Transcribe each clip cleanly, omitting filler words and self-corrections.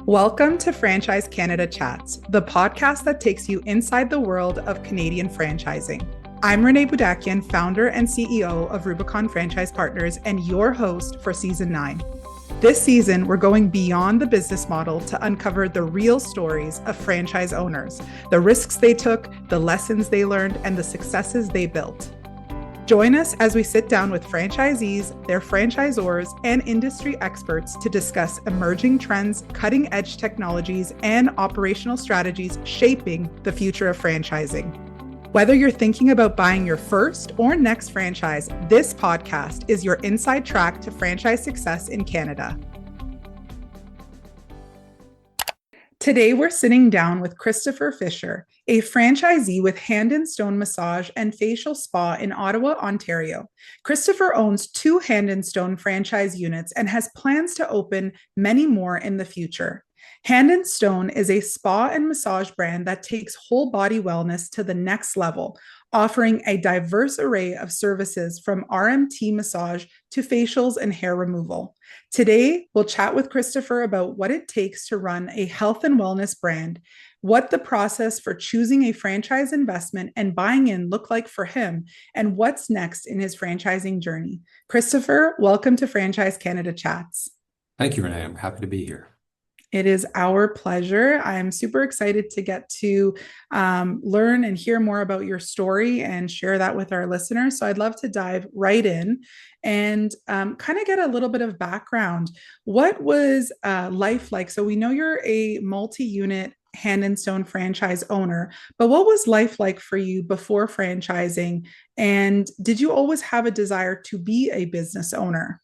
Welcome to Franchise Canada Chats, the podcast that takes you inside the world of Canadian franchising. I'm Renée Budakian, founder and CEO of Rubicon Franchise Partners and your host for Season 9. This season, we're going beyond the business model to uncover the real stories of franchise owners, the risks they took, the lessons they learned, and the successes they built. Join us as we sit down with franchisees, their franchisors, and industry experts to discuss emerging trends, cutting-edge technologies, and operational strategies shaping the future of franchising. Whether you're thinking about buying your first or next franchise, this podcast is your inside track to franchise success in Canada. Today, we're sitting down with Christopher Fisher, a franchisee with Hand and Stone Massage and Facial Spa in Ottawa, Ontario. Christopher owns 2 Hand and Stone franchise units and has plans to open many more in the future. Hand and Stone is a spa and massage brand that takes whole body wellness to the next level, offering a diverse array of services from RMT massage to facials and hair removal. Today, we'll chat with Christopher about what it takes to run a health and wellness brand, what the process for choosing a franchise investment and buying in look like for him, and what's next in his franchising journey. Christopher, welcome to Franchise Canada Chats. Thank you, Renée. I'm happy to be here. It is our pleasure. I'm super excited to get to learn and hear more about your story and share that with our listeners. So I'd love to dive right in and kind of get a little bit of background. What was life like? So we know you're a multi-unit Hand and Stone franchise owner, but what was life like for you before franchising? And did you always have a desire to be a business owner?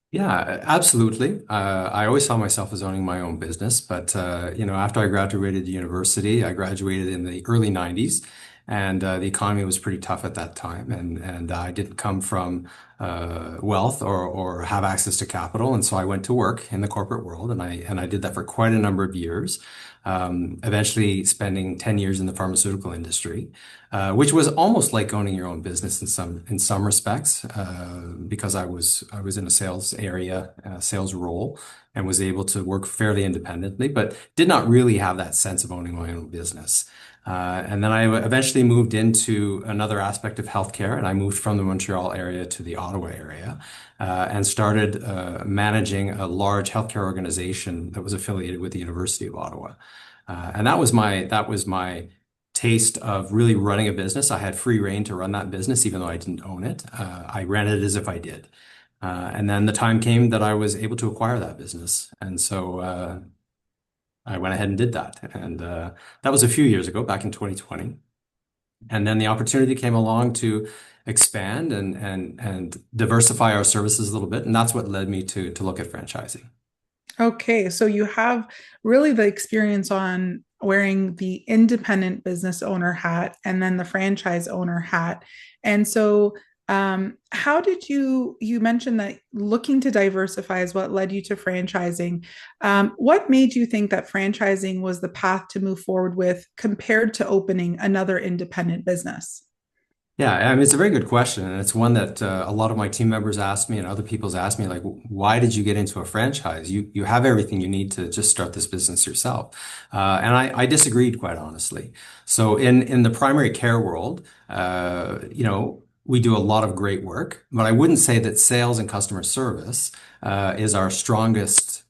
Yeah, absolutely. I always saw myself as owning my own business, but after I graduated university, I graduated in the early '90s, and the economy was pretty tough at that time, and I didn't come from wealth or have access to capital, and so I went to work in the corporate world, and I did that for quite a number of years. Eventually spending 10 years in the pharmaceutical industry, which was almost like owning your own business in some respects, because I was in a sales area, sales role, and was able to work fairly independently, but did not really have that sense of owning my own business. And then I eventually moved into another aspect of healthcare, and I moved from the Montreal area to the Ottawa area, and started managing a large healthcare organization that was affiliated with the University of Ottawa. And that was my taste of really running a business. I had free rein to run that business, even though I didn't own it. I ran it as if I did. And then the time came that I was able to acquire that business. And so I went ahead and did that. And that was a few years ago, back in 2020. And then the opportunity came along to expand and diversify our services a little bit. And that's what led me to look at franchising. Okay, so you have really the experience on wearing the independent business owner hat and then the franchise owner hat. And so, how did you mentioned that looking to diversify is what led you to franchising. What made you think that franchising was the path to move forward with compared to opening another independent business? Yeah, I mean, it's a very good question, and it's one that a lot of my team members ask me, and other people's ask me, like, why did you get into a franchise? You have everything you need to just start this business yourself. And I disagreed, quite honestly. So in the primary care world, we do a lot of great work, but I wouldn't say that sales and customer service is our strongest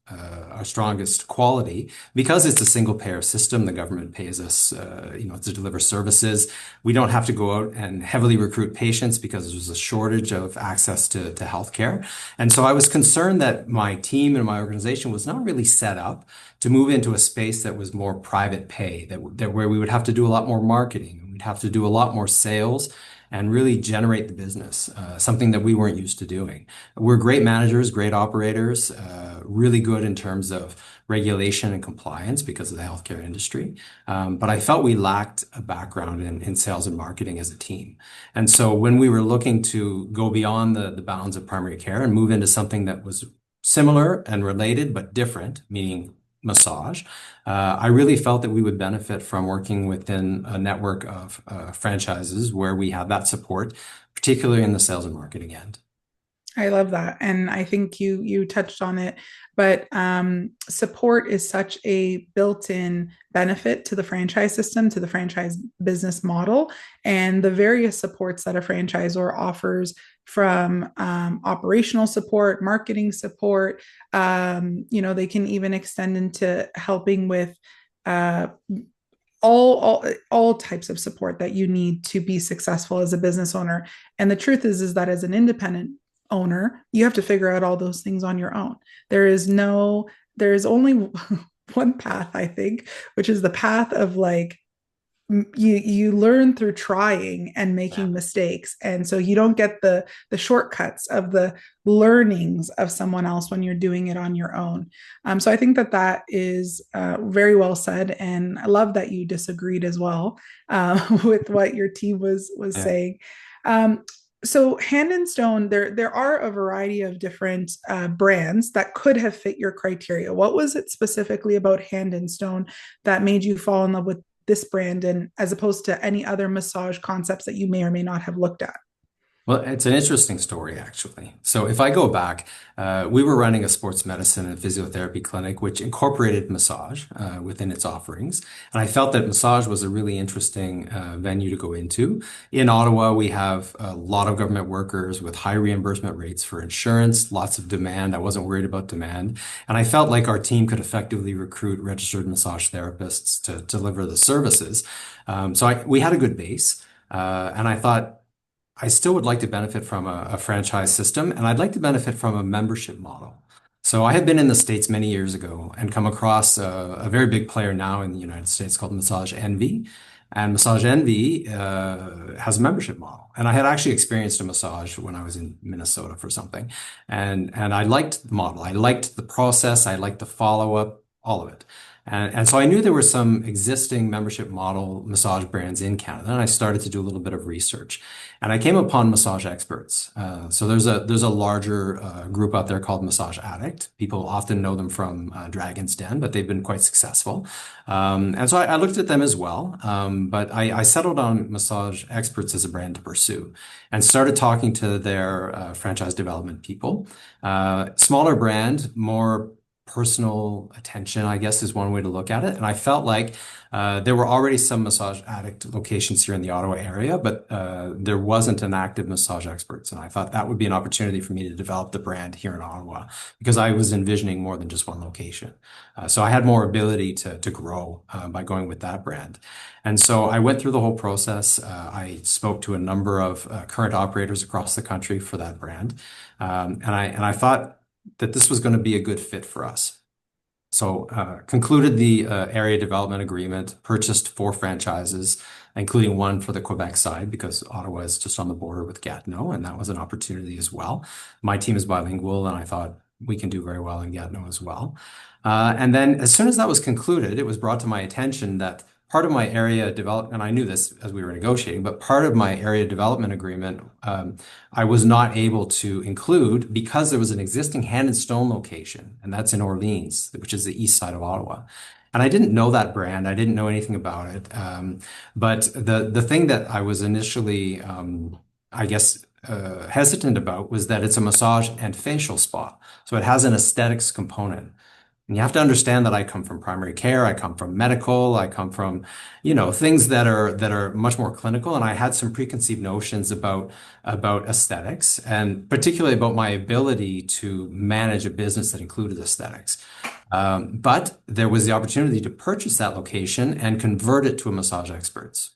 quality, because it's a single payer system. The government pays us, to deliver services. We don't have to go out and heavily recruit patients because there's a shortage of access to healthcare. And so I was concerned that my team and my organization was not really set up to move into a space that was more private pay, that where we would have to do a lot more marketing, we'd have to do a lot more sales and really generate the business, something that we weren't used to doing. We're great managers, great operators, really good in terms of regulation and compliance because of the healthcare industry. But I felt we lacked a background in sales and marketing as a team. And so when we were looking to go beyond the bounds of primary care and move into something that was similar and related but different, meaning massage, I really felt that we would benefit from working within a network of franchises where we have that support, particularly in the sales and marketing end. I love that. And I think you touched on it, but support is such a built-in benefit to the franchise system, to the franchise business model, and the various supports that a franchisor offers from operational support, marketing support. They can even extend into helping with uh, all types of support that you need to be successful as a business owner. And the truth is that as an independent owner, you have to figure out all those things on your own. There is only one path, I think, which is the path of like you learn through trying and Yeah. making mistakes, and so you don't get the shortcuts of the learnings of someone else when you're doing it on your own. So I think that that is very well said, and I love that you disagreed as well with what your team was Yeah. saying. um, so Hand and Stone, there are a variety of different brands that could have fit your criteria. What was it specifically about Hand and Stone that made you fall in love with this brand, and as opposed to any other massage concepts that you may or may not have looked at? Well, it's an interesting story, actually. So, if I go back, we were running a sports medicine and physiotherapy clinic, which incorporated massage within its offerings. And I felt that massage was a really interesting venue to go into. In Ottawa, we have a lot of government workers with high reimbursement rates for insurance, lots of demand. I wasn't worried about demand. And I felt like our team could effectively recruit registered massage therapists to deliver the services. We had a good base. And I thought, I still would like to benefit from a franchise system, and I'd like to benefit from a membership model. So I had been in the States many years ago and come across a very big player now in the United States called Massage Envy. And Massage Envy has a membership model. And I had actually experienced a massage when I was in Minnesota for something. And I liked the model. I liked the process. I liked the follow-up, all of it. And so I knew there were some existing membership model massage brands in Canada, and I started to do a little bit of research. And I came upon massage experts. So there's a larger group out there called Massage Addict. People often know them from Dragon's Den, but they've been quite successful. And so I looked at them as well. But I settled on Massage Experts as a brand to pursue and started talking to their franchise development people. Smaller brand, more personal attention, I guess, is one way to look at it. And I felt like there were already some Massage Addict locations here in the Ottawa area, but there wasn't an active Massage Experts. And I thought that would be an opportunity for me to develop the brand here in Ottawa because I was envisioning more than just one location. So I had more ability to grow by going with that brand. And so I went through the whole process. I spoke to a number of current operators across the country for that brand. And I thought that this was going to be a good fit for us. So, concluded the area development agreement, purchased 4 franchises, including one for the Quebec side because Ottawa is just on the border with Gatineau, and that was an opportunity as well. My team is bilingual, and I thought we can do very well in Gatineau as well. And then, as soon as that was concluded, it was brought to my attention that part of my area development, and I knew this as we were negotiating, but part of my area development agreement, I was not able to include because there was an existing Hand and Stone location, and that's in Orleans, which is the east side of Ottawa. And I didn't know that brand. I didn't know anything about it. But the thing that I was initially, I guess, hesitant about was that it's a massage and facial spa. So it has an aesthetics component. And you have to understand that I come from primary care, I come from medical, I come from, things that are much more clinical. And I had some preconceived notions about aesthetics and particularly about my ability to manage a business that included aesthetics. But there was the opportunity to purchase that location and convert it to a massage experts.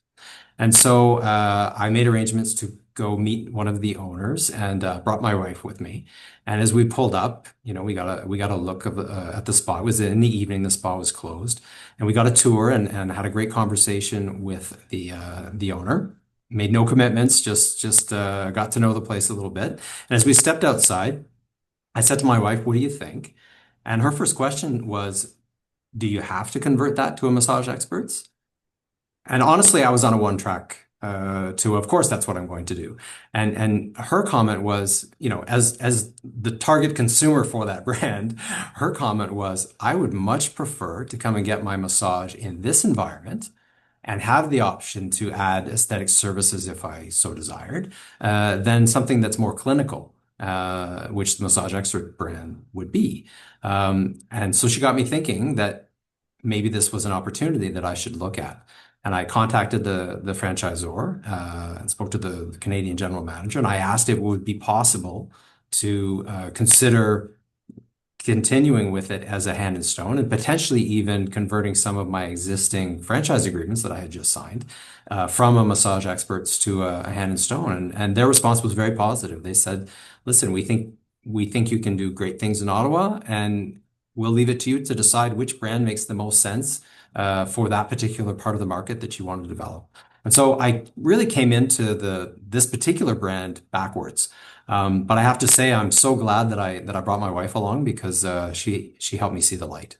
And so I made arrangements to go meet one of the owners and brought my wife with me. And as we pulled up, we got a look at the spa. It was in the evening. The spa was closed, and we got a tour and had a great conversation with the owner. Made no commitments, just got to know the place a little bit. And as we stepped outside, I said to my wife, "What do you think?" And her first question was, "Do you have to convert that to a massage experts?" And honestly, I was on a one track to, of course, that's what I'm going to do. And her comment was, as the target consumer for that brand, her comment was, I would much prefer to come and get my massage in this environment and have the option to add aesthetic services if I so desired, than something that's more clinical. which the Massage Expert brand would be. And so she got me thinking that maybe this was an opportunity that I should look at. And I contacted the franchisor and spoke to the Canadian general manager, and I asked if it would be possible to consider continuing with it as a hand in stone and potentially even converting some of my existing franchise agreements that I had just signed from a massage experts to a hand in stone. And their response was very positive. They said, listen, we think you can do great things in Ottawa, and we'll leave it to you to decide which brand makes the most sense for that particular part of the market that you want to develop. And so I really came into this particular brand backwards. But I have to say, I'm so glad that I brought my wife along because she helped me see the light.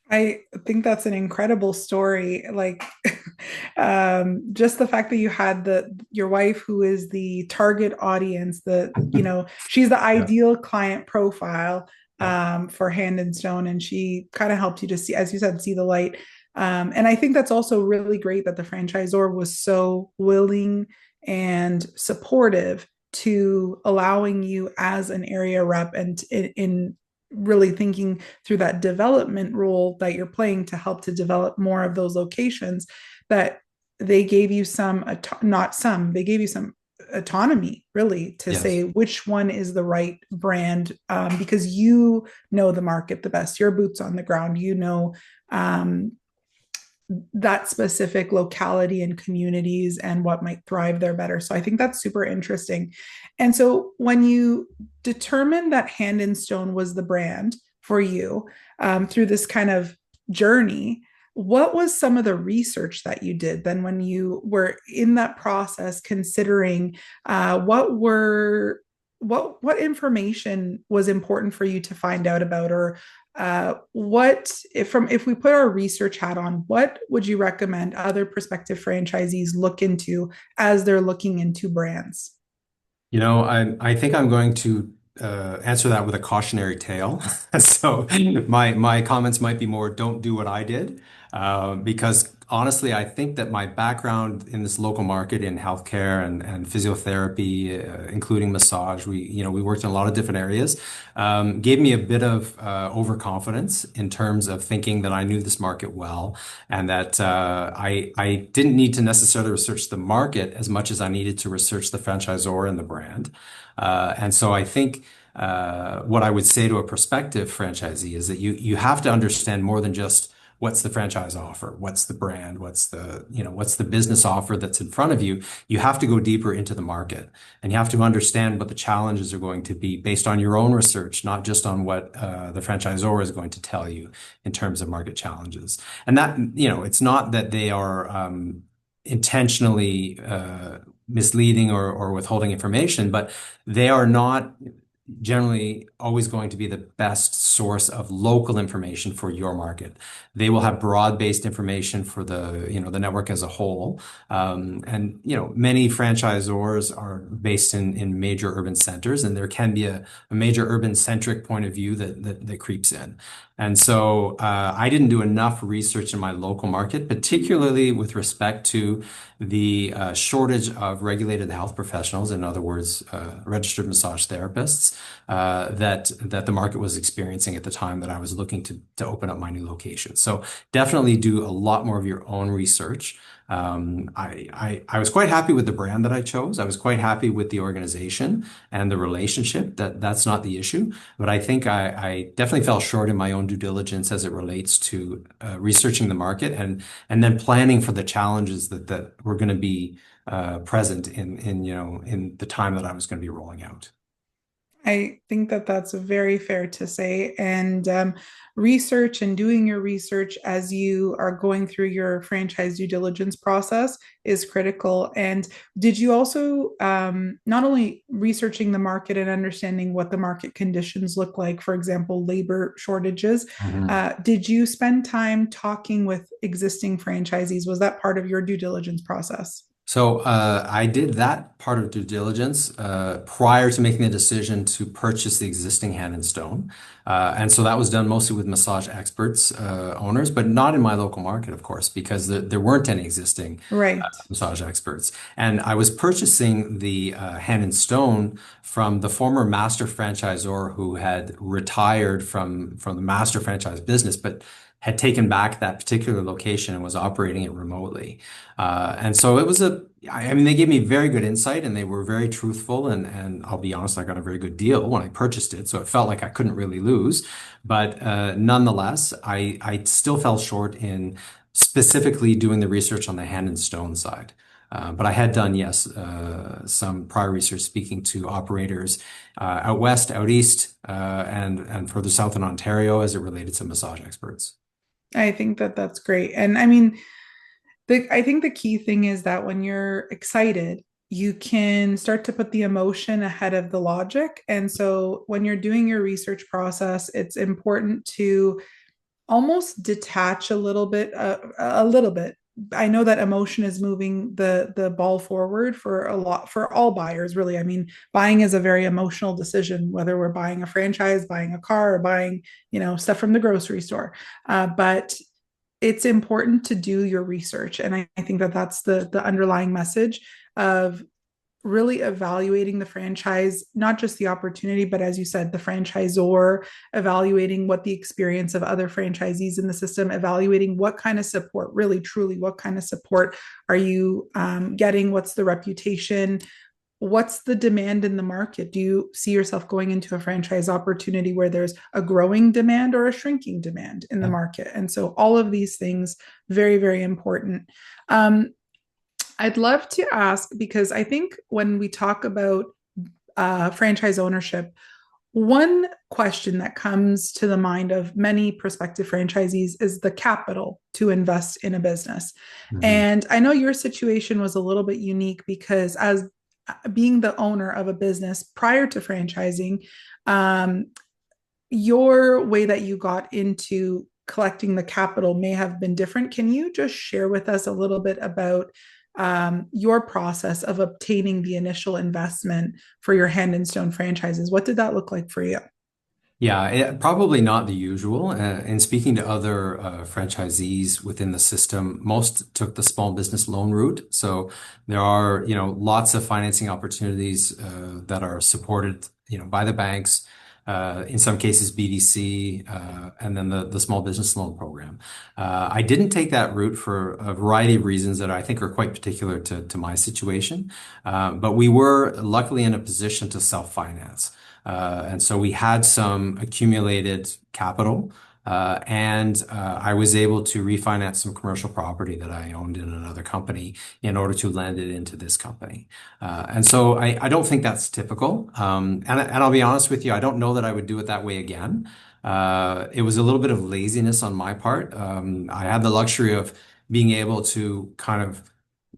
I think that's an incredible story. Like, just the fact that you had your wife who is the target audience, she's the Yeah, ideal client profile yeah, for Hand and Stone, and she kind of helped you to see, as you said, see the light. And I think that's also really great that the franchisor was so willing and supportive to allowing you as an area rep and in really thinking through that development role that you're playing to help to develop more of those locations, that they gave you they gave you some autonomy really to say yes. which one is the right brand, because you know the market the best, your boots on the ground, um, that specific locality and communities and what might thrive there better. So I think that's super interesting. And so when you determined that Hand in Stone was the brand for you, through this kind of journey, what was some of the research that you did then when you were in that process, considering what information was important for you to find out about, or if we put our research hat on, what would you recommend other prospective franchisees look into as they're looking into brands? I think I'm going to answer that with a cautionary tale. So my comments might be more, don't do what I did, because honestly, I think that my background in this local market in healthcare and physiotherapy, including massage, we worked in a lot of different areas, gave me a bit of overconfidence in terms of thinking that I knew this market well, and that I didn't need to necessarily research the market as much as I needed to research the franchisor and the brand. And so I think what I would say to a prospective franchisee is that you have to understand more than just what's the franchise offer, what's the brand, what's the business offer that's in front of you. You have to go deeper into the market, and you have to understand what the challenges are going to be based on your own research, not just on what the franchisor is going to tell you in terms of market challenges. And that, it's not that they are intentionally misleading or withholding information, but they are not generally always going to be the best source of local information for your market. They will have broad-based information for the network as a whole. And many franchisors are based in major urban centers, and there can be a major urban centric point of view that creeps in. And so I didn't do enough research in my local market, particularly with respect to the shortage of regulated health professionals, in other words, registered massage therapists, that the market was experiencing at the time that I was looking to open up my new location. So definitely do a lot more of your own research. I was quite happy with the brand that I chose. I was quite happy with the organization and the relationship. That's not the issue. But I think I definitely fell short in my own due diligence as it relates to researching the market and then planning for the challenges that were going to be present in the time that I was going to be rolling out. I think that that's very fair to say. And research and doing your research as you are going through your franchise due diligence process is critical. And did you also, not only researching the market and understanding what the market conditions look like, for example, labor shortages, Mhm. did you spend time talking with existing franchisees? Was that part of your due diligence process? I did that part of due diligence prior to making the decision to purchase the existing Hand and Stone. And so that was done mostly with massage experts, owners, but not in my local market, of course, because there weren't any existing Right. massage experts. And I was purchasing the Hand and Stone from the former master franchisor who had retired from the master franchise business, but had taken back that particular location and was operating it remotely. And so it was I mean, they gave me very good insight and they were very truthful. And I'll be honest, I got a very good deal when I purchased it. So it felt like I couldn't really lose. But nonetheless, I still fell short in specifically doing the research on the Hand and Stone side. But I had done, yes, some prior research speaking to operators out west, out east, and further south in Ontario as it related to massage experts. I think that that's great. And I mean, I think the key thing is that when you're excited, you can start to put the emotion ahead of the logic. And so when you're doing your research process, it's important to almost detach a little bit. I know that emotion is moving the ball forward for a lot for all buyers, really. I mean, buying is a very emotional decision, whether we're buying a franchise, buying a car, or buying, stuff from the grocery store. But it's important to do your research, and I think that that's the underlying message of really evaluating the franchise, not just the opportunity, but as you said, the franchisor, evaluating what the experience of other franchisees in the system, evaluating what kind of support, really, truly, what kind of support are you getting? What's the reputation? What's the demand in the market? Do you see yourself going into a franchise opportunity where there's a growing demand or a shrinking demand in the Yeah. market? And so all of these things, very, very important. Um, I'd love to ask because I think when we talk about franchise ownership, one question that comes to the mind of many prospective franchisees is the capital to invest in a business. Mhm. And I know your situation was a little bit unique because, as being the owner of a business prior to franchising, um, your way that you got into collecting the capital may have been different. Can you just share with us a little bit about your process of obtaining the initial investment for your Hand and Stone franchises? What did that look like for you? Yeah, probably not the usual. In speaking to other franchisees within the system, most took the small business loan route. So there are, lots of financing opportunities that are supported, by the banks. In some cases, BDC, and then the small business loan program. I didn't take that route for a variety of reasons that I think are quite particular to my situation. But we were luckily in a position to self-finance. And so we had some accumulated capital, and I was able to refinance some commercial property that I owned in another company in order to lend it into this company. And so I don't think that's typical. And I'll be honest with you, I don't know that I would do it that way again. It was a little bit of laziness on my part. I had the luxury of being able to kind of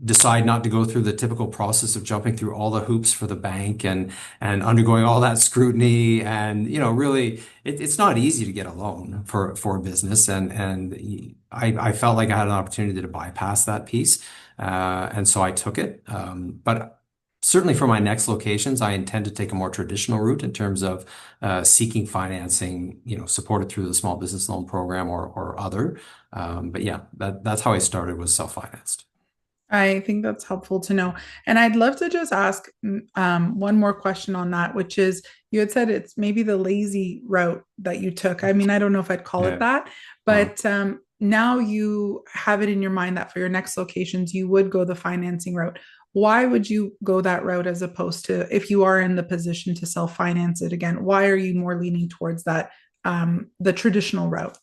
decide not to go through the typical process of jumping through all the hoops for the bank and undergoing all that scrutiny. And really, it's not easy to get a loan for a business. And I felt like I had an opportunity to bypass that piece, and so I took it. But certainly for my next locations, I intend to take a more traditional route in terms of seeking financing, supported through the small business loan program or other. But yeah, that's how I started, was self-financed. I think that's helpful to know. And I'd love to just ask one more question on that, which is you had said it's maybe the lazy route that you took. I mean, I don't know if I'd call it Yeah. that, but now you have it in your mind that for your next locations, you would go the financing route. Why would you go that route as opposed to if you are in the position to self finance it again? Why are you more leaning towards that, the traditional route?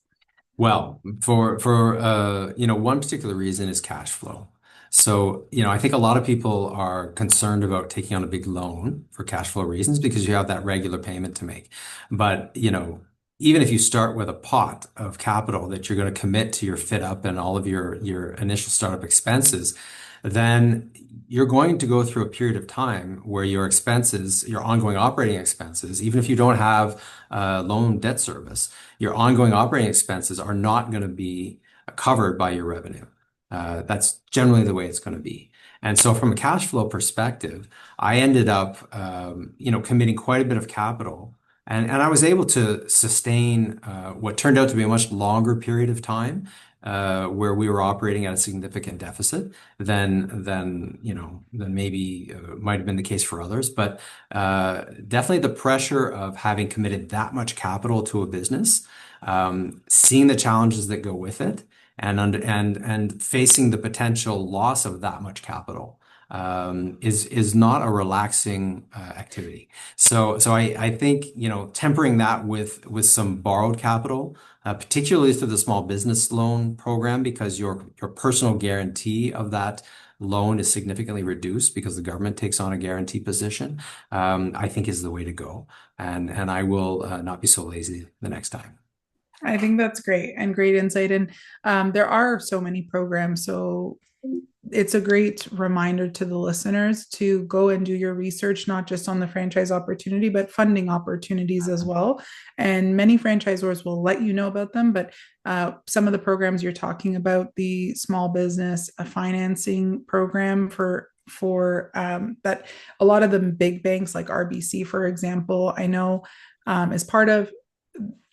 Well, for one particular reason is cash flow. So, I think a lot of people are concerned about taking on a big loan for cash flow reasons because you have that regular payment to make. But, even if you start with a pot of capital that you're going to commit to your fit up and all of your initial startup expenses, then you're going to go through a period of time where your expenses, your ongoing operating expenses, even if you don't have loan debt service, your ongoing operating expenses are not going to be covered by your revenue. That's generally the way it's going to be. And so from a cash flow perspective, I ended up, committing quite a bit of capital. And I was able to sustain what turned out to be a much longer period of time where we were operating at a significant deficit than maybe might have been the case for others. But definitely the pressure of having committed that much capital to a business, seeing the challenges that go with it, and facing the potential loss of that much capital is not a relaxing activity. So I think tempering that with some borrowed capital, particularly through the small business loan program, because your personal guarantee of that loan is significantly reduced because the government takes on a guarantee position, I think is the way to go. And I will not be so lazy the next time. I think that's great and great insight. And there are so many programs. So it's a great reminder to the listeners to go and do your research, not just on the franchise opportunity, but funding opportunities as well. And many franchisors will let you know about them. But some of the programs you're talking about, the small business financing program for that, a lot of the big banks like RBC, for example, I know is part of.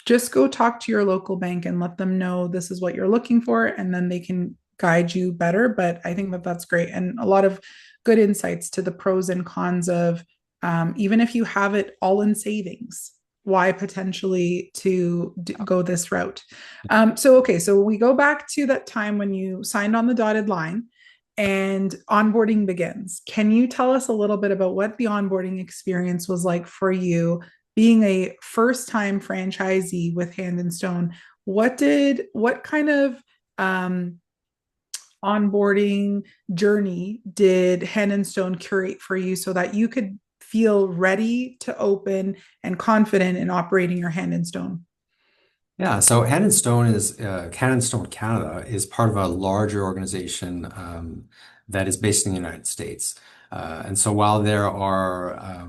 Just go talk to your local bank and let them know this is what you're looking for, and then they can guide you better. But I think that that's great, and a lot of good insights to the pros and cons of even if you have it all in savings, why potentially to go this route. So we go back to that time when you signed on the dotted line and onboarding begins. Can you tell us a little bit about what the onboarding experience was like for you being a first time franchisee with Hand and Stone? What kind of onboarding journey did Hand and Stone curate for you so that you could feel ready to open and confident in operating your Hand and Stone? Yeah, so Hand and Stone is Hand and Stone Canada is part of a larger organization that is based in the United States. And so while there are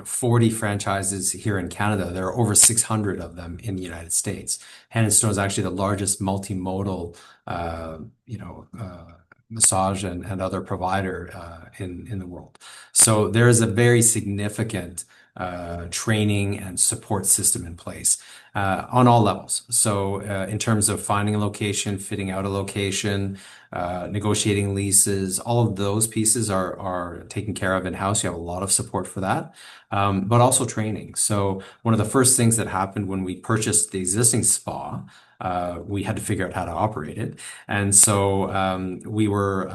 40 franchises here in Canada, there are over 600 of them in the United States. Hand and Stone is actually the largest multimodal, massage and other provider in the world. So there is a very significant training and support system in place on all levels. So in terms of finding a location, fitting out a location, negotiating leases, all of those pieces are taken care of in-house. You have a lot of support for that, but also training. So one of the first things that happened when we purchased the existing spa, we had to figure out how to operate it. And so we were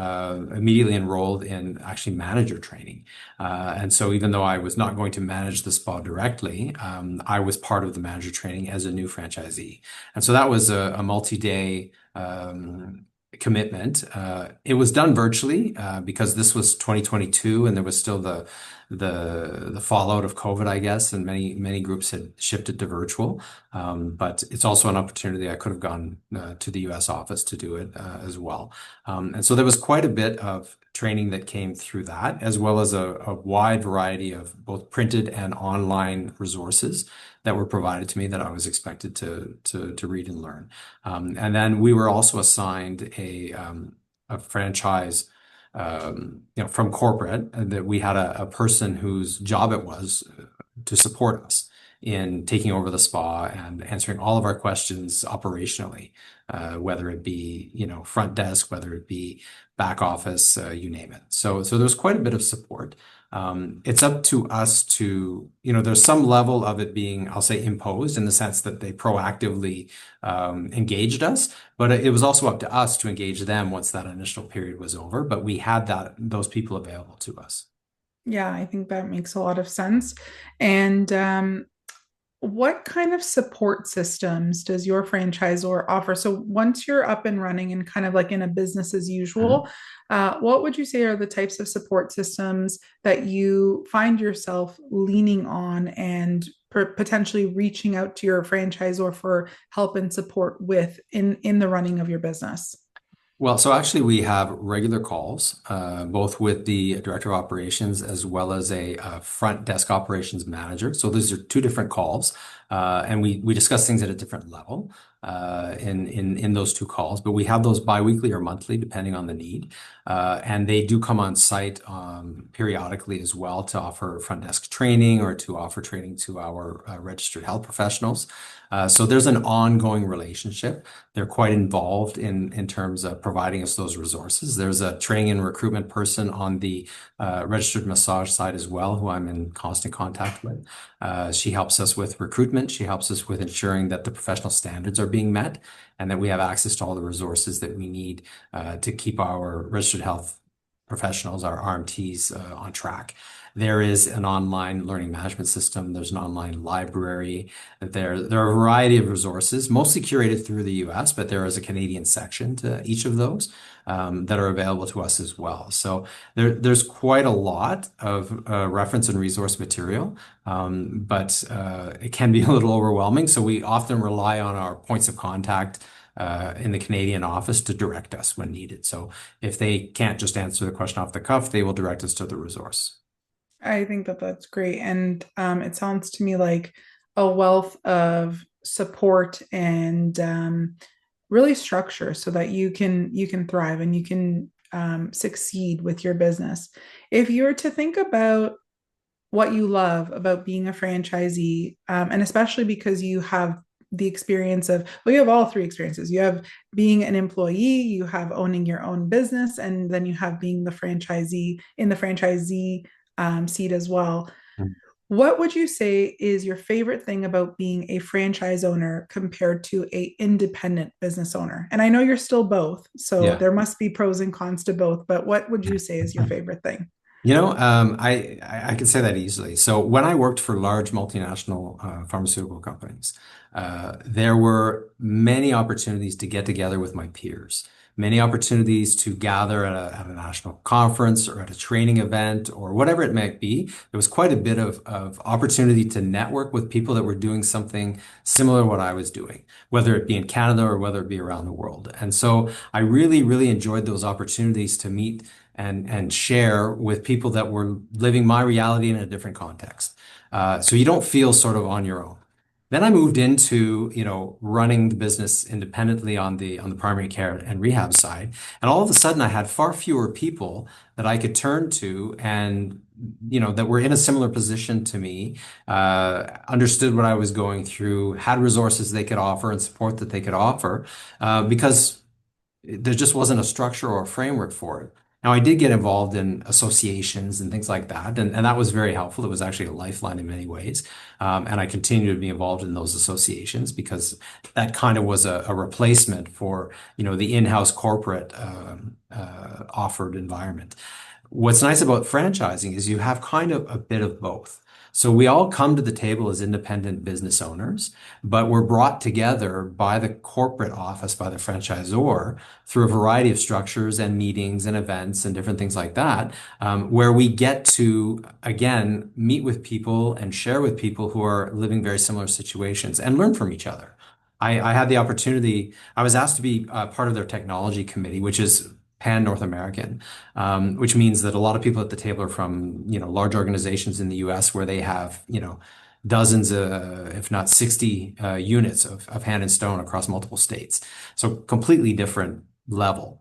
immediately enrolled in actually manager training. And so even though I was not going to manage the spa directly, I was part of the manager training as a new franchisee. And so that was a multi-day commitment. It was done virtually because this was 2022 and there was still the fallout of COVID, I guess, and many groups had shifted to virtual. But it's also an opportunity. I could have gone to the US office to do it as well. And so there was quite a bit of training that came through that, as well as a wide variety of both printed and online resources that were provided to me that I was expected to read and learn. And then we were also assigned a franchise from corporate, that we had a person whose job it was to support us in taking over the spa and answering all of our questions operationally, whether it be, front desk, whether it be back office, you name it. So there's quite a bit of support. It's up to us to, there's some level of it being, I'll say, imposed in the sense that they proactively engaged us, but it was also up to us to engage them once that initial period was over. But we had those people available to us. Yeah, I think that makes a lot of sense. And what kind of support systems does your franchisor offer? So once you're up and running and kind of like in a business as usual, what would you say are the types of support systems that you find yourself leaning on and potentially reaching out to your franchisor for help and support with in the running of your business? Well, so actually, we have regular calls, both with the director of operations as well as a front desk operations manager. So those are two different calls, and we discuss things at a different level in those two calls. But we have those biweekly or monthly, depending on the need, and they do come on site periodically as well to offer front desk training or to offer training to our registered health professionals. So there's an ongoing relationship. They're quite involved in terms of providing us those resources. There's a training and recruitment person on the registered massage side as well, who I'm in constant contact with. She helps us with recruitment. She helps us with ensuring that the professional standards are being met and that we have access to all the resources that we need to keep our registered health professionals, our RMTs, on track. There is an online learning management system. There's an online library. There are a variety of resources, mostly curated through the US, but there is a Canadian section to each of those that are available to us as well. So there's quite a lot of reference and resource material, but it can be a little overwhelming. So we often rely on our points of contact in the Canadian office to direct us when needed. So if they can't just answer the question off the cuff, they will direct us to the resource. I think that that's great. And it sounds to me like a wealth of support and really structure so that you can thrive and you can succeed with your business. If you were to think about what you love about being a franchisee, and especially because you have the experience of, well, you have all three experiences. You have being an employee, you have owning your own business, and then you have being the franchisee in the franchisee seat as well. What would you say is your favorite thing about being a franchise owner compared to a independent business owner? And I know you're still both, so Yeah. there must be pros and cons to both, but what would you say is your favorite thing? I can say that easily. So when I worked for large multinational pharmaceutical companies, there were many opportunities to get together with my peers, many opportunities to gather at a national conference or at a training event or whatever it might be. There was quite a bit of opportunity to network with people that were doing something similar to what I was doing, whether it be in Canada or whether it be around the world. And so I really, really enjoyed those opportunities to meet and share with people that were living my reality in a different context. So you don't feel sort of on your own. Then I moved into, running the business independently on the primary care and rehab side, and all of a sudden I had far fewer people that I could turn to, and that were in a similar position to me, understood what I was going through, had resources they could offer and support that they could offer, because there just wasn't a structure or a framework for it. Now, I did get involved in associations and things like that, and that was very helpful. It was actually a lifeline in many ways. And I continue to be involved in those associations because that kind of was a replacement for, the in-house corporate offered environment. What's nice about franchising is you have kind of a bit of both. So we all come to the table as independent business owners, but we're brought together by the corporate office, by the franchisor, through a variety of structures and meetings and events and different things like that, where we get to, again, meet with people and share with people who are living very similar situations and learn from each other. I had the opportunity, I was asked to be part of their technology committee, which is pan North American, which means that a lot of people at the table are from, large organizations in the US where they have, dozens, if not 60 units of hand and stone across multiple states. So completely different level.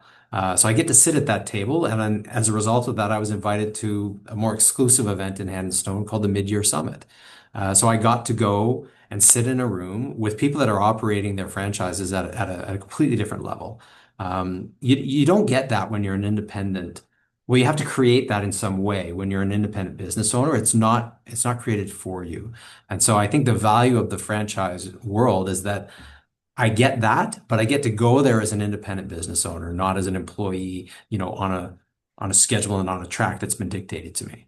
So I get to sit at that table, and then as a result of that, I was invited to a more exclusive event in Hand and Stone called the Mid-Year Summit. So I got to go and sit in a room with people that are operating their franchises at a completely different level. You don't get that when you're an independent. Well, you have to create that in some way when you're an independent business owner. It's not created for you. And so I think the value of the franchise world is that I get that, but I get to go there as an independent business owner, not as an employee, on a schedule and on a track that's been dictated to me.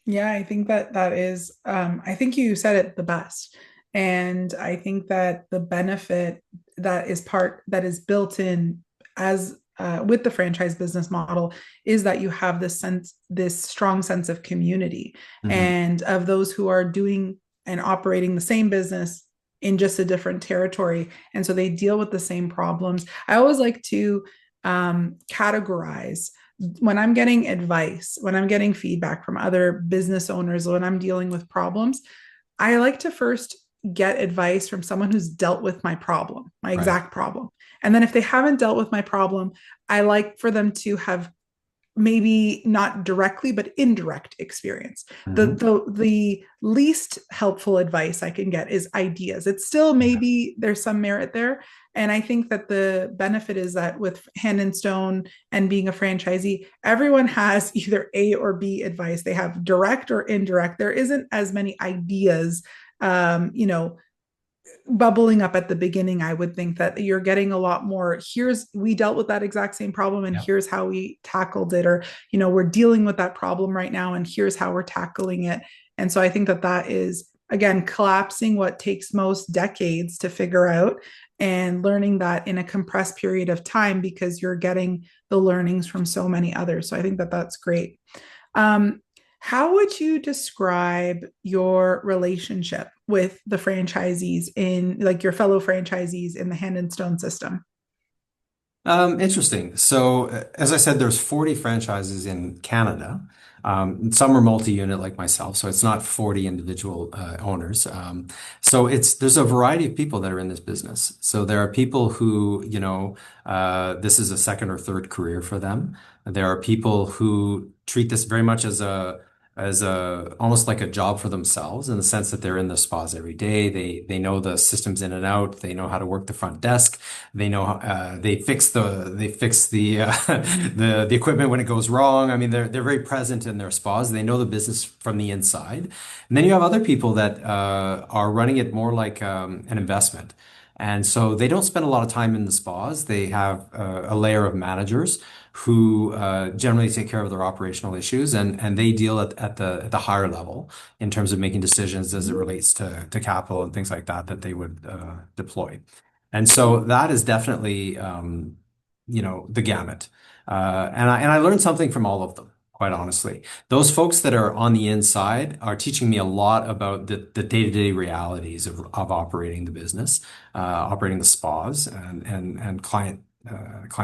Yeah, I think that that is, I think you said it the best. And I think that the benefit that is built in as with the franchise business model is that you have this strong sense of community Mhm. and of those who are doing and operating the same business in just a different territory. And so they deal with the same problems. I always like to categorize when I'm getting advice, when I'm getting feedback from other business owners, when I'm dealing with problems. I like to first get advice from someone who's dealt with my problem, my Right. exact problem. And then if they haven't dealt with my problem, I like for them to have maybe not directly but indirect experience. the Hmm. the the least helpful advice I can get is ideas. It's still, Yeah. maybe there's some merit there, and I think that the benefit is that with Hand and Stone and being a franchisee, everyone has either A or B advice. They have direct or indirect. There isn't as many ideas, you know, bubbling up at the beginning. I would think that you're getting a lot more, here's, we dealt with that exact same problem and Yeah. here's how we tackled it, or we're dealing with that problem right now and here's how we're tackling it. And so I think that that is, again, collapsing what takes most decades to figure out and learning that in a compressed period of time, because you're getting the learnings from so many others. So I think that that's great. um, how would you describe your relationship with the franchisees, in like your fellow franchisees in the Hand and Stone system? Interesting. So, as I said, there's 40 franchises in Canada. Some are multi-unit like myself, so it's not 40 individual owners. So there's a variety of people that are in this business. So there are people who, this is a second or third career for them. There are people who treat this very much as a almost like a job for themselves in the sense that they're in the spas every day. They know the systems in and out. They know how to work the front desk. They know they fix the the equipment when it goes wrong. I mean, they're very present in their spas. They know the business from the inside. And then you have other people that are running it more like an investment. And so they don't spend a lot of time in the spas. They have a layer of managers who generally take care of their operational issues, and they deal at the higher level in terms of making decisions as it relates to capital and things like that that they would deploy. And so that is definitely, the gamut. And I learned something from all of them, quite honestly. Those folks that are on the inside are teaching me a lot about the day-to-day realities of operating the business, operating the spas and client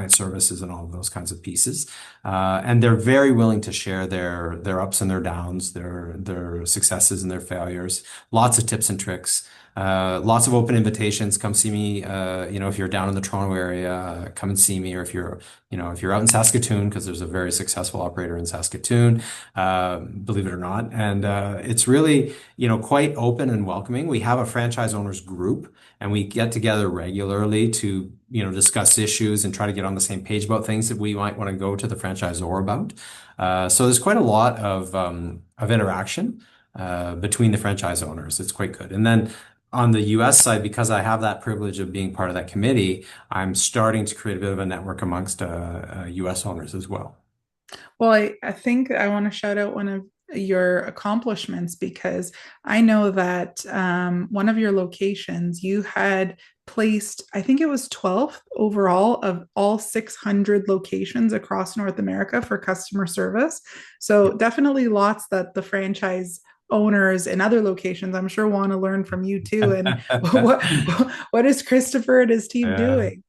services and all of those kinds of pieces. And they're very willing to share their ups and their downs, their successes and their failures, lots of tips and tricks. Lots of open invitations. Come see me. If you're down in the Toronto area, come and see me. Or if you're out in Saskatoon, because there's a very successful operator in Saskatoon, believe it or not. And it's really, quite open and welcoming. We have a franchise owners group, and we get together regularly to, discuss issues and try to get on the same page about things that we might want to go to the franchisor about. So there's quite a lot of interaction between the franchise owners. It's quite good. And then on the US side, because I have that privilege of being part of that committee, I'm starting to create a bit of a network amongst US owners as well. Well, I think I want to shout out one of your accomplishments, because I know that one of your locations, you had placed, I think it was 12th overall of all 600 locations across North America for customer service. So definitely lots that the franchise owners in other locations, I'm sure, want to learn from you too. And what what is Christopher and his team Yeah. doing?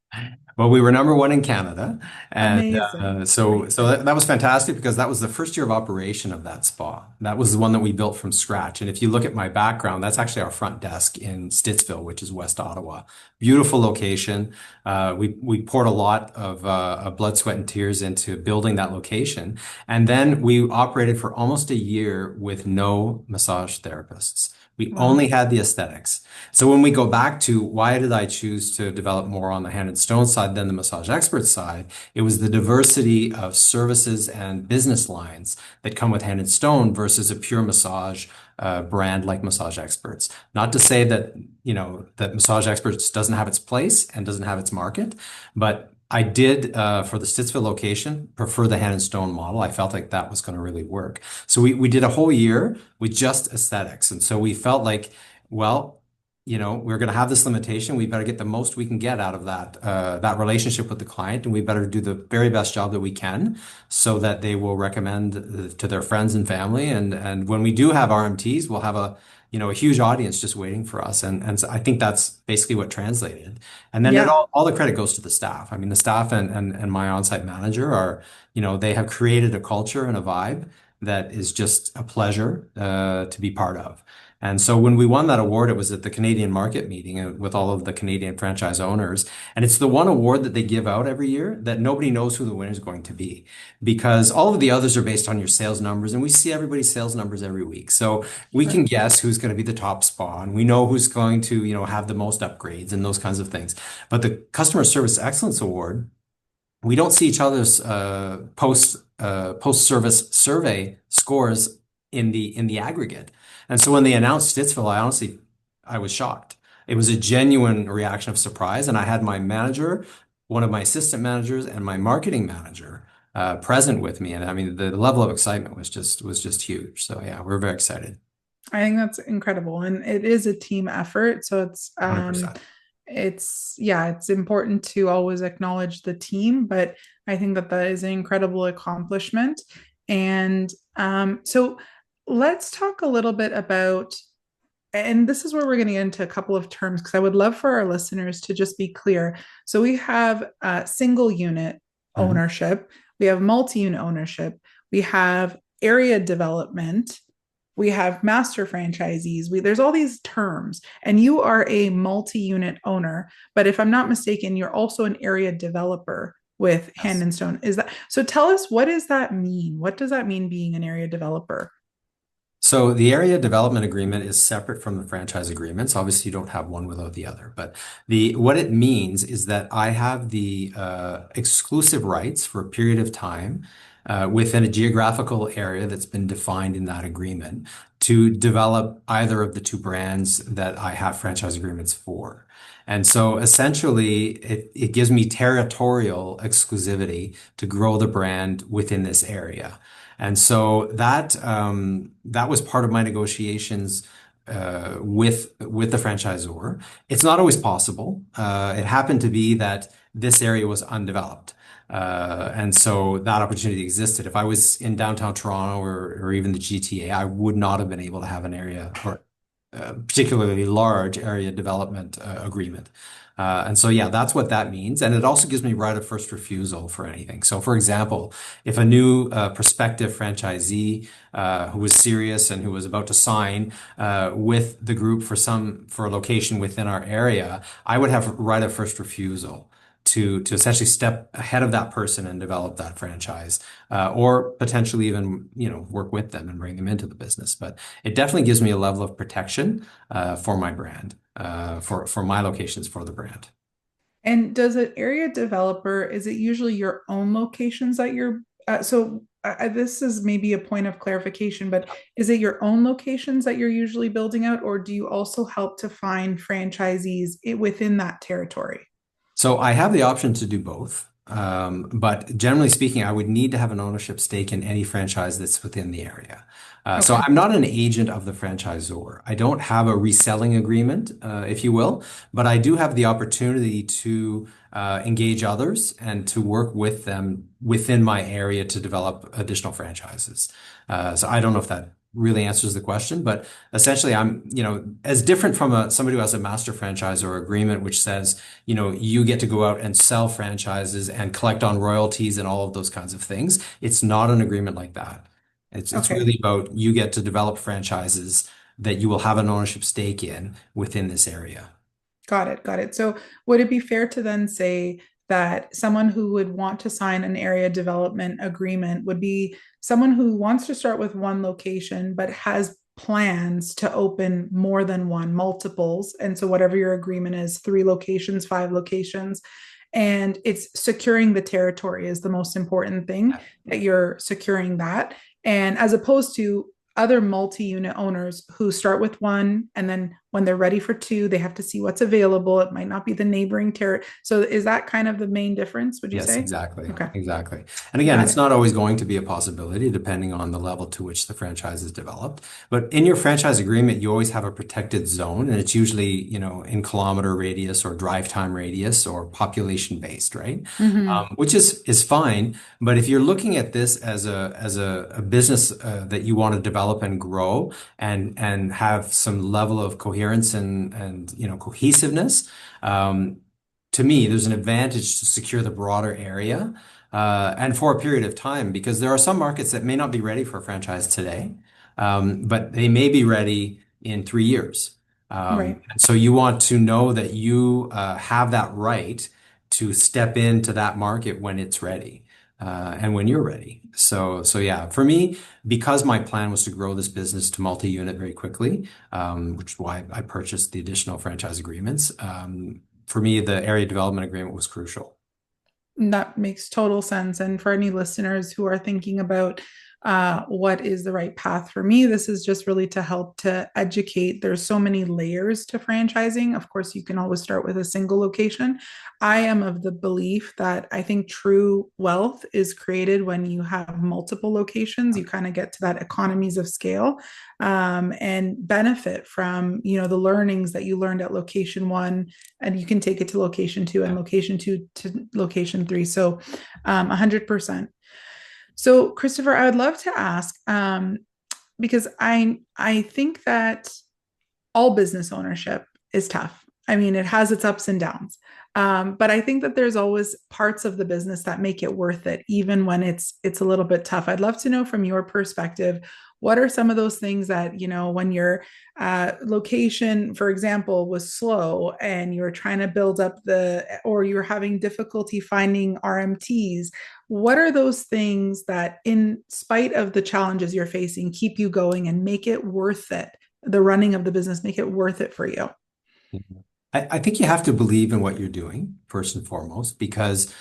Well, we were number one in Canada, and Amazing. so Great. so that was fantastic because that was the first year of operation of that spa. That was the one that we built from scratch. And if you look at my background, that's actually our front desk in Stittsville, which is West Ottawa. Beautiful location. We poured a lot of blood, sweat, and tears into building that location, and then we operated for almost a year with no massage therapists. We Wow. only had the aesthetics. So when we go back to why did I choose to develop more on the hand and stone side than the massage expert side, it was the diversity of services and business lines that come with hand and stone versus a pure massage brand like Massage Experts. Not to say that Massage Experts doesn't have its place and doesn't have its market, but I did for the Stittsville location prefer the hand and stone model. I felt like that was going to really work. So we did a whole year with just aesthetics. And so we felt like, well, we're going to have this limitation. We better get the most we can get out of that relationship with the client, and we better do the very best job that we can, so that they will recommend to their friends and family. And when we do have RMTs, we'll have a huge audience just waiting for us. And so I think that's basically what translated. And then Yeah. all the credit goes to the staff. I mean, the staff and my on-site manager are, they have created a culture and a vibe that is just a pleasure to be part of. And so when we won that award, it was at the Canadian market meeting with all of the Canadian franchise owners. And it's the one award that they give out every year that nobody knows who the winner is going to be, because all of the others are based on your sales numbers, and we see everybody's sales numbers every week. So we Sure. can guess who's going to be the top spa, and we know who's going to, have the most upgrades and those kinds of things. But the Customer Service Excellence Award, we don't see each other's post service survey scores in the aggregate. And so when they announced Stittsville, I was shocked. It was a genuine reaction of surprise, and I had my manager, one of my assistant managers, and my marketing manager present with me. And I mean, the level of excitement was just huge. So yeah, we're very excited. I think that's incredible. And it is a team effort. So 100%. it's important to always acknowledge the team, but I think that that is an incredible accomplishment. And so let's talk a little bit about, and this is where we're going to get into a couple of terms because I would love for our listeners to just be clear. So we have single unit Mhm. ownership, we have multi-unit ownership, we have area development, we have master franchisees. There's all these terms, and you are a multi-unit owner. But if I'm not mistaken, you're also an area developer with Hand Yes. and Stone. Is that so? Tell us, what does that mean? What does that mean being an area developer? So the area development agreement is separate from the franchise agreements. Obviously, you don't have one without the other. But the what it means is that I have the exclusive rights for a period of time within a geographical area that's been defined in that agreement to develop either of the two brands that I have franchise agreements for. And so essentially, it gives me territorial exclusivity to grow the brand within this area. And so that was part of my negotiations with the franchisor. It's not always possible. It happened to be that this area was undeveloped. And so that opportunity existed. If I was in downtown Toronto or even the GTA, I would not have been able to have an area or particularly large area development agreement. And so, yeah, that's what that means. And it also gives me right of first refusal for anything. So, for example, if a new prospective franchisee who was serious and who was about to sign with the group for a location within our area, I would have right of first refusal to essentially step ahead of that person and develop that franchise, or potentially even work with them and bring them into the business. But it definitely gives me a level of protection for my brand, for my locations for the brand. And does an area developer, is it usually your own locations that you're, this is maybe a point of clarification, but is it your own locations that you're usually building out, or do you also help to find franchisees within that territory? So I have the option to do both. But generally speaking, I would need to have an ownership stake in any franchise that's within the area. So Okay. I'm not an agent of the franchisor. I don't have a reselling agreement, if you will, but I do have the opportunity to engage others and to work with them within my area to develop additional franchises. So I don't know if that really answers the question, but essentially I'm, as different from somebody who has a master franchise or agreement, which says, you get to go out and sell franchises and collect on royalties and all of those kinds of things. It's not an agreement like that. It's Okay. really about you get to develop franchises that you will have an ownership stake in within this area. Got it. Got it. So would it be fair to then say that someone who would want to sign an area development agreement would be someone who wants to start with one location but has plans to open more than one, multiples? And so whatever your agreement is, 3 locations, 5 locations, and it's securing the territory is the most important thing, that you're securing that. And as opposed to other multi-unit owners who start with one and then when they're ready for two, they have to see what's available. It might not be the neighboring territory. So is that kind of the main difference, would you Yes, say? exactly. Okay, Exactly. And again, got it's it. not always going to be a possibility depending on the level to which the franchise is developed. But in your franchise agreement, you always have a protected zone, and it's usually, in kilometer radius or drive time radius or population based, right? Hmm. Which is fine. But if you're looking at this as a business that you want to develop and grow and have some level of coherence and cohesiveness, um, to me, there's an advantage to secure the broader area and for a period of time because there are some markets that may not be ready for a franchise today, but they may be ready in 3 years. Right. And so you want to know that you have that right to step into that market when it's ready and when you're ready. So yeah, for me, because my plan was to grow this business to multi-unit very quickly, which is why I purchased the additional franchise agreements. For me, the area development agreement was crucial. That makes total sense. And for any listeners who are thinking about what is the right path for me, this is just really to help to educate. There's so many layers to franchising. Of course, you can always start with a single location. I am of the belief that I think true wealth is created when you have multiple locations. You kind of get to that economies of scale and benefit from the learnings that you learned at location one, and you can take it to location two and Yeah. location two to location three. So 100%. So Christopher, I would love to ask, because I think that all business ownership is tough. I mean, it has its ups and downs. But I think that there's always parts of the business that make it worth it, even when it's a little bit tough. I'd love to know from your perspective, what are some of those things that, when your location, for example, was slow and you're trying to build up or you're having difficulty finding RMTs, what are those things that, in spite of the challenges you're facing, keep you going and make it worth it? The running of the business, make it worth it for you? Mhm. I think you have to believe in what you're doing first and foremost because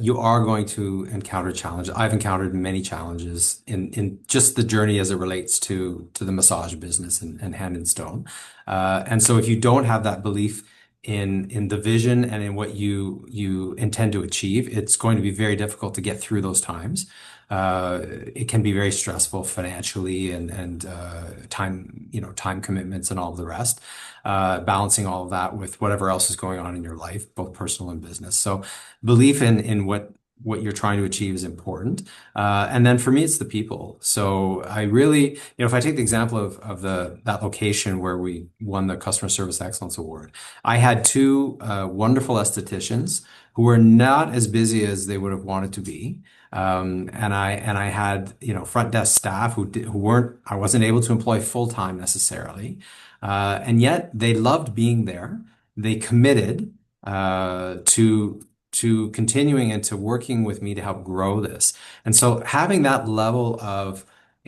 you are going to encounter challenges. I've encountered many challenges in just the journey as it relates to the massage business and Hand and Stone. And so if you don't have that belief in the vision and in what you intend to achieve, it's going to be very difficult to get through those times. It can be very stressful financially and time commitments and all of the rest, balancing all of that with whatever else is going on in your life, both personal and business. So belief in what you're trying to achieve is important. And then for me, it's the people. So I really, if I take the example of that location where we won the Customer Service Excellence Award, I had two wonderful estheticians who were not as busy as they would have wanted to be. And I had, front desk staff I wasn't able to employ full time necessarily. And yet they loved being there. They committed to continuing and to working with me to help grow this. And so having that level of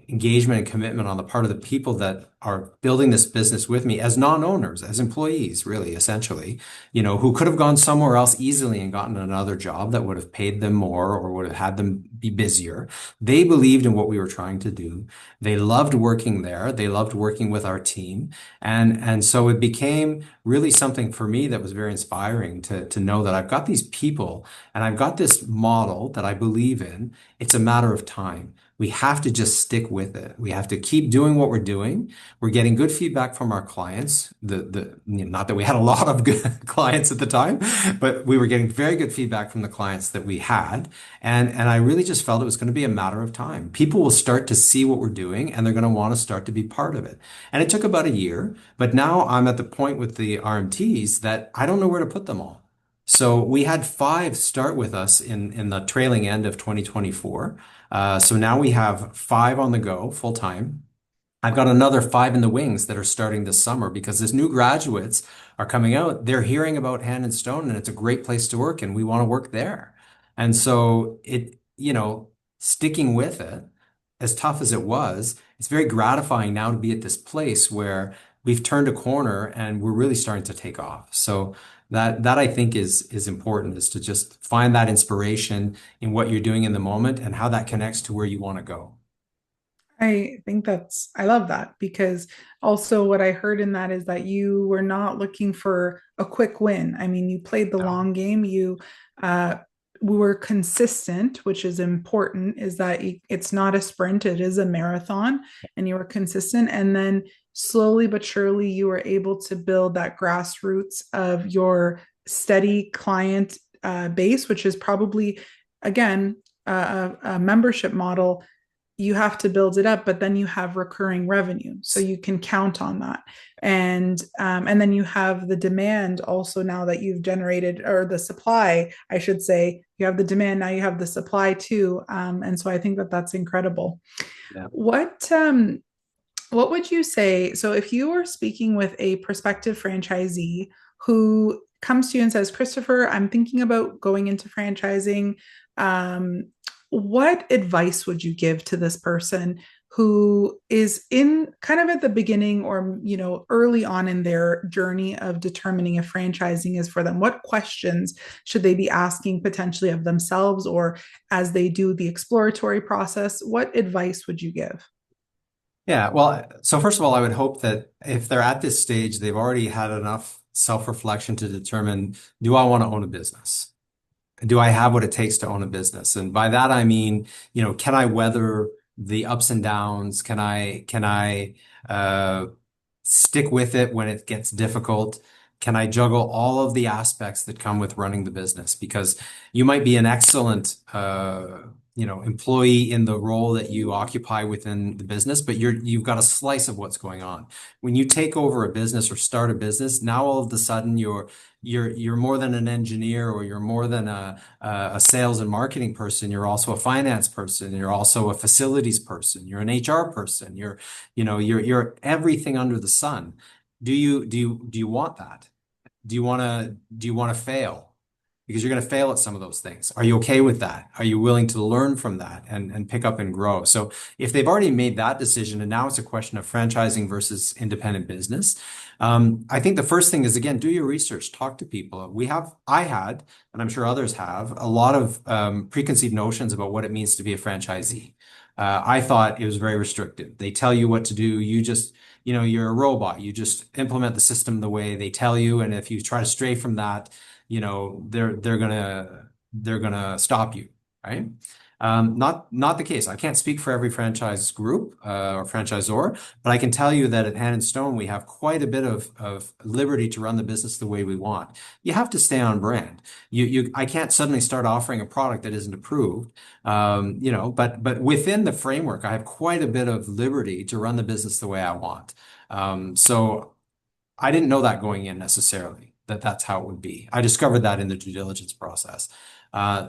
engagement and commitment on the part of the people that are building this business with me as non-owners, as employees, really, essentially, who could have gone somewhere else easily and gotten another job that would have paid them more or would have had them be busier. They believed in what we were trying to do. They loved working there. They loved working with our team. And so it became really something for me that was very inspiring to know that I've got these people and I've got this model that I believe in. It's a matter of time. We have to just stick with it. We have to keep doing what we're doing. We're getting good feedback from our clients. Not that we had a lot of good clients at the time, but we were getting very good feedback from the clients that we had. And I really just felt it was going to be a matter of time. People will start to see what we're doing and they're going to want to start to be part of it. And it took about a year, but now I'm at the point with the RMTs that I don't know where to put them all. So we had five start with us in the trailing end of 2024. So now we have five on the go full time. I've got another five in the wings that are starting this summer because as new graduates are coming out, they're hearing about Hand and Stone and it's a great place to work and we want to work there. And so sticking with it, as tough as it was, it's very gratifying now to be at this place where we've turned a corner and we're really starting to take off. So that I think is important, is to just find that inspiration in what you're doing in the moment and how that connects to where you want to go. I love that because also what I heard in that is that you were not looking for a quick win. I mean, you played the No. long game. You uh, were consistent, which is important, is that it's not a sprint, it is a marathon, and you were consistent. And then slowly but surely, you were able to build that grassroots of your steady client base, which is probably, again, a membership model. You have to build it up, but then you have recurring revenue, so you can count on that. And then you have the demand also now that you've generated, or the supply, I should say. You have the demand, now you have the supply too, and so I think that that's incredible. Yeah. What would you say? So, if you were speaking with a prospective franchisee who comes to you and says, Christopher, I'm thinking about going into franchising, um, what advice would you give to this person who is in kind of at the beginning, or early on in their journey of determining if franchising is for them? What questions should they be asking potentially of themselves, or as they do the exploratory process? What advice would you give? Yeah, well, so first of all, I would hope that if they're at this stage, they've already had enough self-reflection to determine, do I want to own a business? Do I have what it takes to own a business? And by that I mean, can I weather the ups and downs? Can I stick with it when it gets difficult? Can I juggle all of the aspects that come with running the business? Because you might be an excellent employee in the role that you occupy within the business, but you've got a slice of what's going on. When you take over a business or start a business, now all of a sudden you're more than an engineer, or you're more than a sales and marketing person. You're also a finance person. You're also a facilities person. You're an HR person. You're everything under the sun. Do you want that? Do you want to fail? Because you're going to fail at some of those things. Are you okay with that? Are you willing to learn from that and pick up and grow? So if they've already made that decision and now it's a question of franchising versus independent business, I think the first thing is, again, do your research, talk to people. I had, and I'm sure others have, a lot of preconceived notions about what it means to be a franchisee. I thought it was very restrictive. They tell you what to do. You're a robot. You just implement the system the way they tell you. And if you try to stray from that, they're gonna stop you, right? Not the case. I can't speak for every franchise group or franchisor, but I can tell you that at Hand and Stone we have quite a bit of liberty to run the business the way we want. You have to stay on brand. I can't suddenly start offering a product that isn't approved. But within the framework, I have quite a bit of liberty to run the business the way I want. So I didn't know that going in necessarily, that that's how it would be. I discovered that in the due diligence process.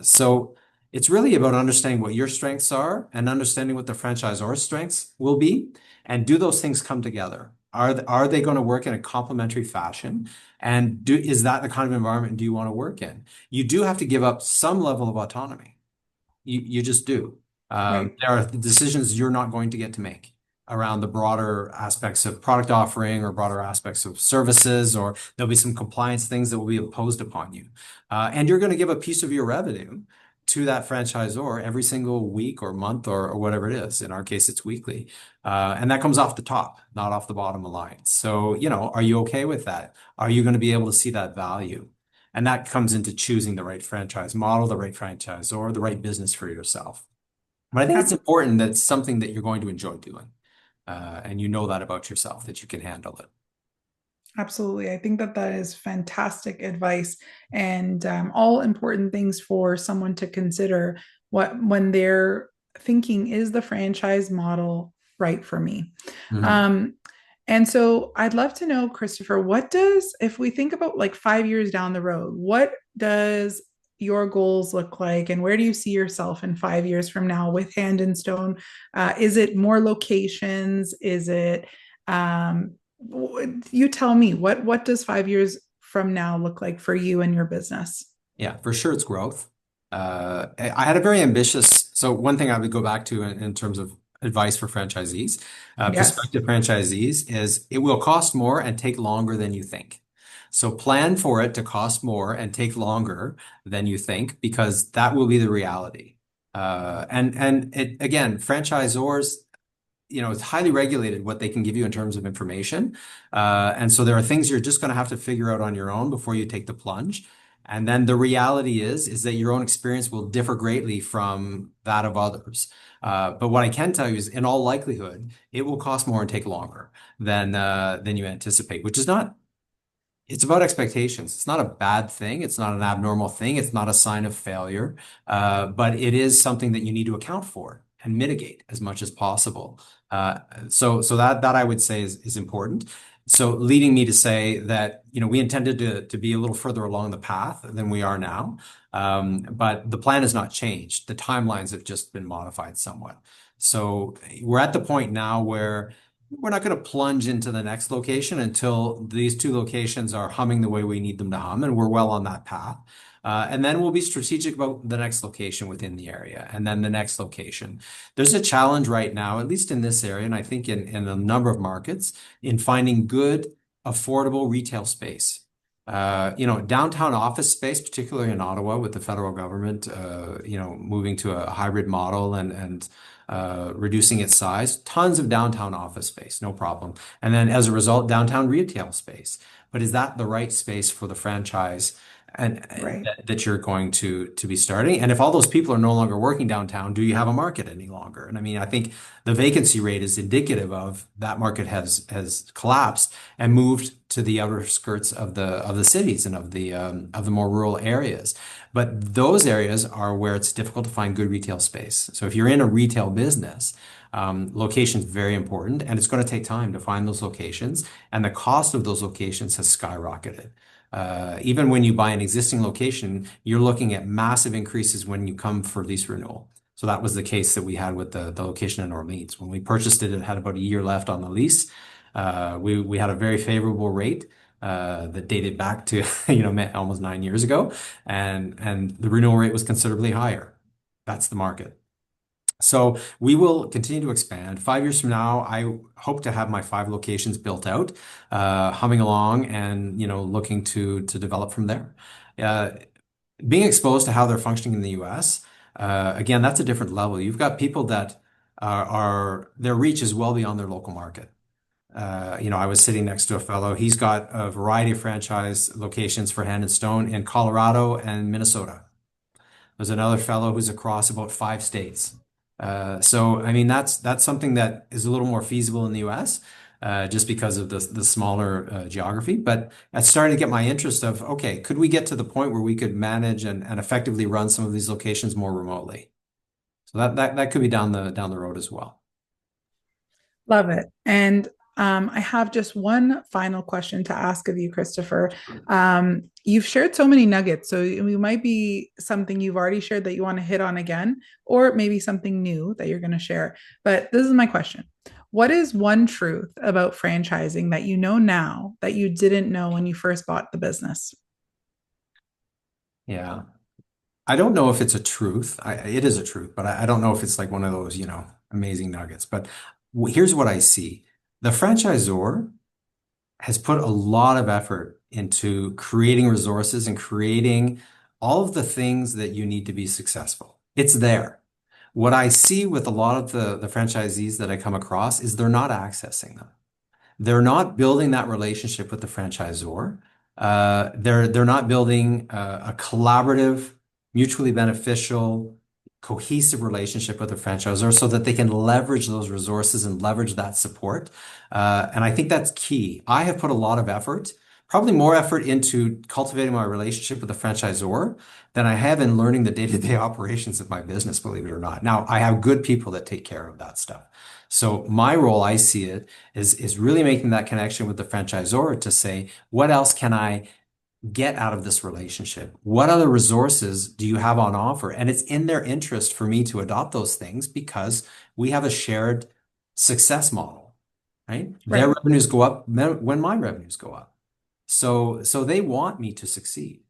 So it's really about understanding what your strengths are and understanding what the franchisor's strengths will be. And do those things come together? Are they going to work in a complementary fashion? And is that the kind of environment do you want to work in? You do have to give up some level of autonomy. You just do. Right. There are decisions you're not going to get to make around the broader aspects of product offering or broader aspects of services, or there'll be some compliance things that will be imposed upon you. And you're going to give a piece of your revenue to that franchisor every single week or month or whatever it is. In our case, it's weekly. And that comes off the top, not off the bottom line. So, are you okay with that? Are you going to be able to see that value? And that comes into choosing the right franchise model, the right franchisor, the right business for yourself. But I think it's important that it's something that you're going to enjoy doing. And you know that about yourself, that you can handle it. Absolutely. I think that that is fantastic advice, and all important things for someone to consider when they're thinking, is the franchise model right for me? Mhm. Um, and so I'd love to know, Christopher, if we think about like 5 years down the road, what does your goals look like, and where do you see yourself in 5 years from now with Hand in Stone? Is it more locations? Is it um, you tell me, what does 5 years from now look like for you and your business? Yeah, for sure it's growth. I had a very ambitious, so one thing I would go back to in terms of advice for franchisees, Yes. prospective franchisees, is it will cost more and take longer than you think. So plan for it to cost more and take longer than you think, because that will be the reality. And again, franchisors, it's highly regulated what they can give you in terms of information. And so there are things you're just going to have to figure out on your own before you take the plunge. And then the reality is that your own experience will differ greatly from that of others. But what I can tell you is, in all likelihood, it will cost more and take longer than you anticipate, which is not. It's about expectations. It's not a bad thing. It's not an abnormal thing. It's not a sign of failure. But it is something that you need to account for and mitigate as much as possible. So that I would say is important. So leading me to say that, we intended to be a little further along the path than we are now. But the plan has not changed. The timelines have just been modified somewhat. So we're at the point now where we're not going to plunge into the next location until these two locations are humming the way we need them to hum, and we're well on that path. And then we'll be strategic about the next location within the area, and then the next location. There's a challenge right now, at least in this area, and I think in a number of markets, in finding good, affordable retail space. Downtown office space, particularly in Ottawa, with the federal government, moving to a hybrid model and reducing its size, tons of downtown office space, no problem. And then as a result, downtown retail space. But is that the right space for the franchise and Right. that you're going to be starting? And if all those people are no longer working downtown, do you have a market any longer? And I mean, I think the vacancy rate is indicative of that market has collapsed and moved to the outer skirts of the cities and of the more rural areas. But those areas are where it's difficult to find good retail space. So if you're in a retail business, location is very important, and it's going to take time to find those locations. And the cost of those locations has skyrocketed. Even when you buy an existing location, you're looking at massive increases when you come for lease renewal. So that was the case that we had with the location in Orleans. When we purchased it, it had about a year left on the lease. We had a very favorable rate that dated back to almost 9 years ago, and the renewal rate was considerably higher. That's the market. So we will continue to expand. 5 years from now, I hope to have my 5 locations built out, humming along, and looking to develop from there. Being exposed to how they're functioning in the U.S. Again, that's a different level. You've got people that are their reach is well beyond their local market. I was sitting next to a fellow. He's got a variety of franchise locations for Hand and Stone in Colorado and Minnesota. There's another fellow who's across about 5 states. So I mean, that's something that is a little more feasible in the U.S. Just because of the smaller geography. But that's starting to get my interest of, okay, could we get to the point where we could manage and effectively run some of these locations more remotely? So that could be down the road as well. Love it. And I have just one final question to ask of you, Christopher. You've shared so many nuggets, so it might be something you've already shared that you want to hit on again, or maybe something new that you're going to share. But this is my question. What is one truth about franchising that you know now that you didn't know when you first bought the business? Yeah. I don't know if it's a truth. It is a truth, but I don't know if it's like one of those, amazing nuggets. But here's what I see. The franchisor has put a lot of effort into creating resources and creating all of the things that you need to be successful. It's there. What I see with a lot of the franchisees that I come across is they're not accessing them. They're not building that relationship with the franchisor. They're not building a collaborative, mutually beneficial, cohesive relationship with the franchisor so that they can leverage those resources and leverage that support. And I think that's key. I have put a lot of effort, probably more effort into cultivating my relationship with the franchisor than I have in learning the day-to-day operations of my business, believe it or not. Now, I have good people that take care of that stuff. So my role, I see it, is really making that connection with the franchisor to say, what else can I get out of this relationship? What other resources do you have on offer? And it's in their interest for me to adopt those things because we have a shared success model, right? Their Right. revenues go up when my revenues go up. So they want me to succeed.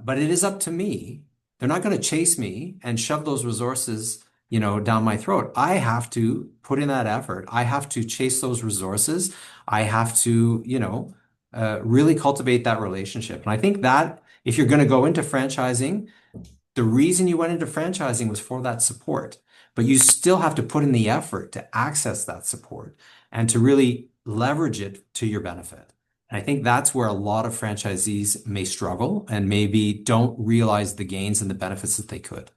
But it is up to me. They're not going to chase me and shove those resources, down my throat. I have to put in that effort. I have to chase those resources. I have to, really cultivate that relationship. And I think that if you're going to go into franchising, the reason you went into franchising was for that support. but you still have to put in the effort to access that support and to really leverage it to your benefit. And I think that's where a lot of franchisees may struggle and maybe don't realize the gains and the benefits that they could.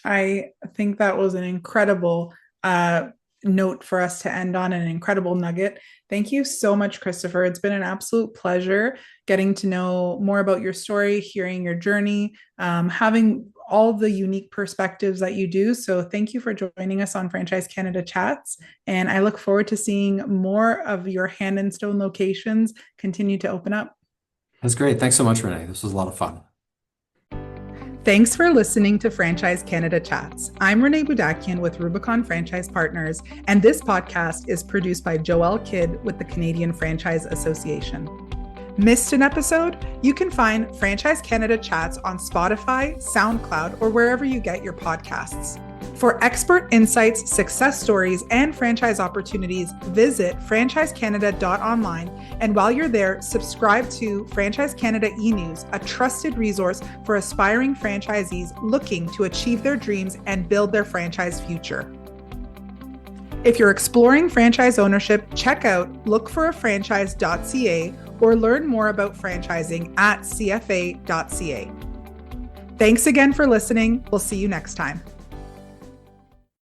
I think that was an incredible note for us to end on, an incredible nugget. Thank you so much, Christopher. It's been an absolute pleasure getting to know more about your story, hearing your journey, having all the unique perspectives that you do. So thank you for joining us on Franchise Canada Chats. And I look forward to seeing more of your Hand and Stone locations continue to open up. That's great. Thanks so much, Renee. This was a lot of fun. Thanks for listening to Franchise Canada Chats. I'm Renée Budakian with Rubicon Franchise Partners, and this podcast is produced by Joelle Kidd with the Canadian Franchise Association. Missed an episode? You can find Franchise Canada Chats on Spotify, SoundCloud, or wherever you get your podcasts. For expert insights, success stories, and franchise opportunities, visit franchisecanada.online. And while you're there, subscribe to Franchise Canada e-News, a trusted resource for aspiring franchisees looking to achieve their dreams and build their franchise future. If you're exploring franchise ownership, check out lookforafranchise.ca or learn more about franchising at cfa.ca. Thanks again for listening. We'll see you next time.